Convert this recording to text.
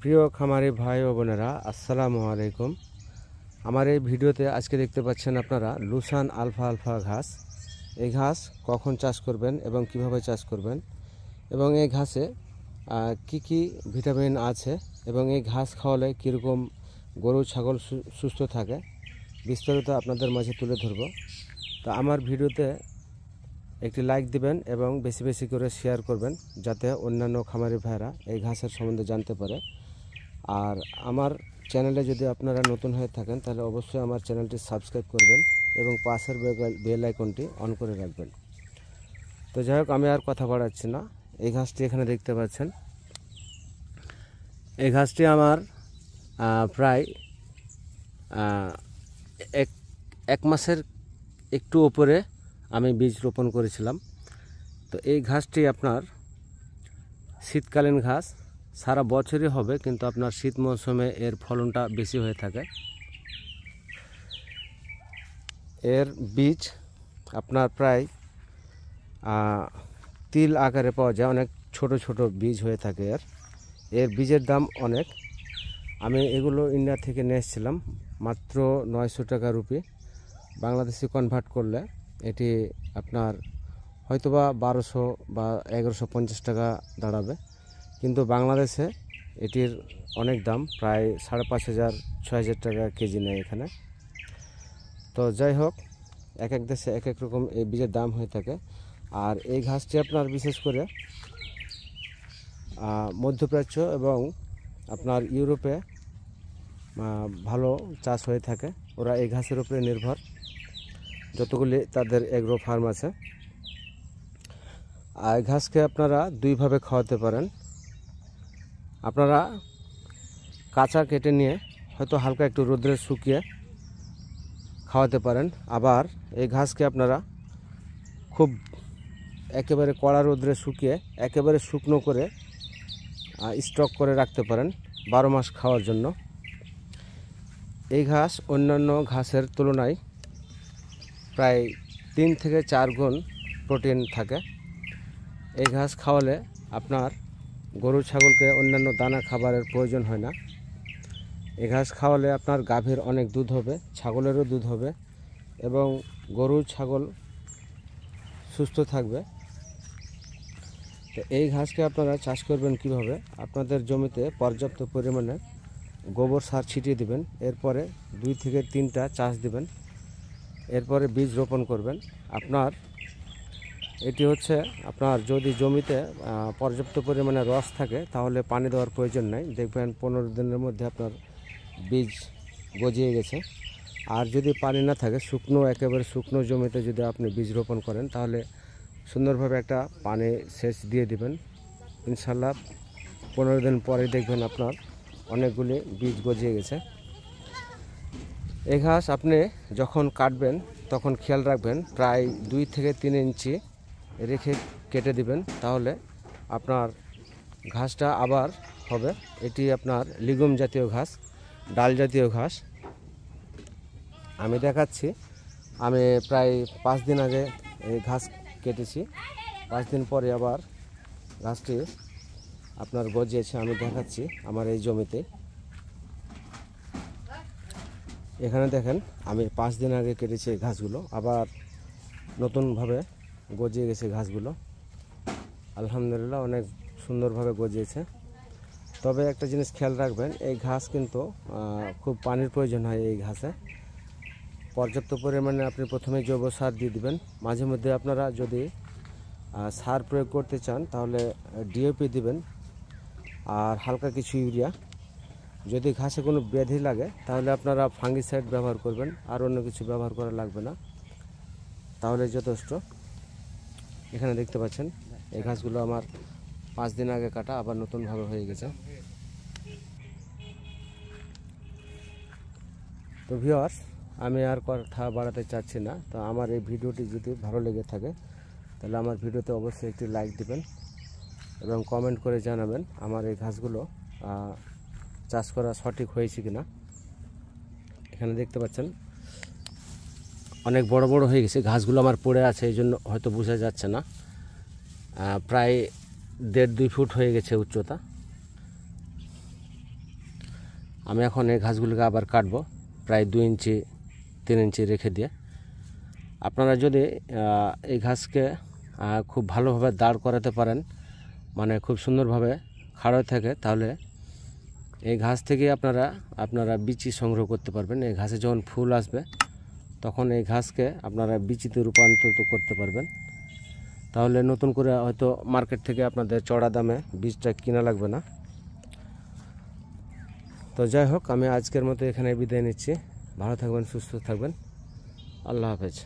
প্রিয় খামারি ভাই ও বোনেরা, আসসালামু আলাইকুম। আমার এই ভিডিওতে আজকে দেখতে পাচ্ছেন আপনারা লুসান আলফা আলফা ঘাস। এই ঘাস কখন চাষ করবেন এবং কিভাবে চাষ করবেন এবং এই ঘাসে কি কি ভিটামিন আছে এবং এই ঘাস খাওয়ালে কীরকম গরু ছাগল সুস্থ থাকে বিস্তারিত আপনাদের মাঝে তুলে ধরব। তো আমার ভিডিওতে একটি লাইক দিবেন এবং বেশি বেশি করে শেয়ার করবেন যাতে অন্যান্য খামারি ভাইরা এই ঘাসের সম্বন্ধে জানতে পারে। আর আমার চ্যানেলে যদি আপনারা নতুন হয়ে থাকেন তাহলে অবশ্যই আমার চ্যানেলটি সাবস্ক্রাইব করবেন এবং পাশের বেল আইকনটি অন করে রাখবেন। তো যাই হোক, আমি আর কথা বাড়াচ্ছি না। এই ঘাসটি এখানে দেখতে পাচ্ছেন। এই ঘাসটি আমার প্রায় এক মাসের একটু উপরে আমি বীজ রোপণ করেছিলাম। তো এই ঘাসটি আপনার শীতকালীন ঘাস, সারা বছরই হবে, কিন্তু আপনার শীত মৌসুমে এর ফলনটা বেশি হয়ে থাকে। এর বীজ আপনার প্রায় তিল আকারে পাওয়া যায়, অনেক ছোট ছোট বীজ হয়ে থাকে। এর বীজের দাম অনেক। আমি এগুলো ইন্ডিয়া থেকে নিয়ে এসেছিলাম মাত্র 900 টাকা রুপি। বাংলাদেশি কনভার্ট করলে এটি আপনার হয়তোবা 1200 বা 1150 টাকা দাঁড়াবে, কিন্তু বাংলাদেশে এটির অনেক দাম, প্রায় 5500-6000 টাকা কেজি নেয় এখানে। তো যাই হোক, এক এক দেশে এক এক রকম এই বীজের দাম হয়ে থাকে। আর এই ঘাসটি আপনার বিশেষ করে মধ্যপ্রাচ্য এবং আপনার ইউরোপে ভালো চাষ হয়ে থাকে। ওরা এই ঘাসের উপরে নির্ভর, যতগুলি তাদের এগ্রো ফার্ম আছে। আর এই ঘাসকে আপনারা দুইভাবে খাওয়াতে পারেন। আপনারা কাঁচা কেটে নিয়ে হয়তো হালকা একটু রোদ্রে শুকিয়ে খাওয়াতে পারেন। আবার এই ঘাসকে আপনারা খুব একেবারে কড়া রোদ্রে শুকিয়ে একেবারে শুকনো করে স্টক করে রাখতে পারেন 12 মাস খাওয়ার জন্য। এই ঘাস অন্যান্য ঘাসের তুলনায় প্রায় 3 থেকে 4 গুণ প্রোটিন থাকে। এই ঘাস খাওয়ালে আপনার গরু ছাগলকে অন্যান্য দানা খাবারের প্রয়োজন হয় না। এই ঘাস খাওয়ালে আপনার গাভীর অনেক দুধ হবে, ছাগলেরও দুধ হবে এবং গরু ছাগল সুস্থ থাকবে। তো এই ঘাসকে আপনারা চাষ করবেন কিভাবে? আপনাদের জমিতে পর্যাপ্ত পরিমাণে গোবর সার ছিটিয়ে দিবেন, এরপরে 2 থেকে 3টা চাষ দিবেন, এরপরে বীজ রোপণ করবেন। আপনার এটি হচ্ছে আপনার যদি জমিতে পর্যাপ্ত পরিমাণে রস থাকে তাহলে পানি দেওয়ার প্রয়োজন নাই, দেখবেন 15 দিনের মধ্যে আপনার বীজ গজিয়ে গেছে। আর যদি পানি না থাকে, একেবারে শুকনো জমিতে যদি আপনি বীজ রোপণ করেন তাহলে সুন্দরভাবে একটা পানি সেচ দিয়ে দিবেন। ইনশাল্লাহ 15 দিন পরে দেখবেন আপনার অনেকগুলি বীজ গজিয়ে গেছে। এই ঘাস আপনি যখন কাটবেন তখন খেয়াল রাখবেন প্রায় 2 থেকে 3 ইঞ্চি রেখে কেটে দিবেন, তাহলে আপনার ঘাসটা আবার হবে। এটি আপনার লিগুম জাতীয় ঘাস, ডাল জাতীয় ঘাস। আমি দেখাচ্ছি, আমি প্রায় 5 দিন আগে এই ঘাস কেটেছি, 5 দিন পরে আবার ঘাসটি আপনার গজিয়েছে। আমি দেখাচ্ছি আমার এই জমিতে। এখানে দেখেন, আমি 5 দিন আগে কেটেছি এই ঘাসগুলো, আবার নতুনভাবে গজিয়ে গেছে ঘাসগুলো। আলহামদুলিল্লাহ অনেক সুন্দরভাবে গজিয়েছে। তবে একটা জিনিস খেয়াল রাখবেন, এই ঘাস কিন্তু খুব পানির প্রয়োজন হয়। এই ঘাসে পর্যাপ্ত পরিমাণে আপনি প্রথমে জৈব সার দিয়ে দিবেন। মাঝে মধ্যে আপনারা যদি সার প্রয়োগ করতে চান তাহলে ডিএপি দিবেন আর হালকা কিছু ইউরিয়া। যদি ঘাসে কোনো ব্যাধি লাগে তাহলে আপনারা ফাঙ্গিসাইড ব্যবহার করবেন, আর অন্য কিছু ব্যবহার করা লাগবে না, তাহলে যথেষ্ট। এখানে দেখতে পাচ্ছেন এই ঘাসগুলো আমার 5 দিন আগে কাটা, আবার নতুনভাবে হয়ে গেছে। তো ভিউয়ার্স, আমি আর কথা বাড়াতে চাচ্ছি না। তো আমার এই ভিডিওটি যদি ভালো লেগে থাকে তাহলে আমার ভিডিওতে অবশ্যই একটি লাইক দিবেন এবং কমেন্ট করে জানাবেন আমার এই ঘাসগুলো চাষ করা সঠিক হয়েছে কিনা। এখানে দেখতে পাচ্ছেন অনেক বড় বড় হয়ে গেছে ঘাসগুলো, আমার পড়ে আছে, এই জন্য হয়তো বোঝা যাচ্ছে না। প্রায় 1.5-2 ফুট হয়ে গেছে উচ্চতা। আমি এখন এই ঘাসগুলিকে আবার কাটবো প্রায় 2 ইঞ্চি 3 ইঞ্চি রেখে দিয়ে। আপনারা যদি এই ঘাসকে খুব ভালোভাবে দাঁড় করাতে পারেন, মানে খুব সুন্দরভাবে খাড়া থাকে, তাহলে এই ঘাস থেকে আপনারা বিচি সংগ্রহ করতে পারবেন। এই ঘাসে যখন ফুল আসবে তখন এই ঘাসকে আপনারা বিচিতে রূপান্তরিত করতে পারবেন। তাহলে নতুন করে হয়তো মার্কেট থেকে আপনাদের চড়া দামে বীজটা কিনা লাগবে না। তো যাই হোক, আমি আজকের মতো এখানে বিদায় নিচ্ছি। ভালো থাকবেন, সুস্থ থাকবেন। আল্লাহ হাফেজ।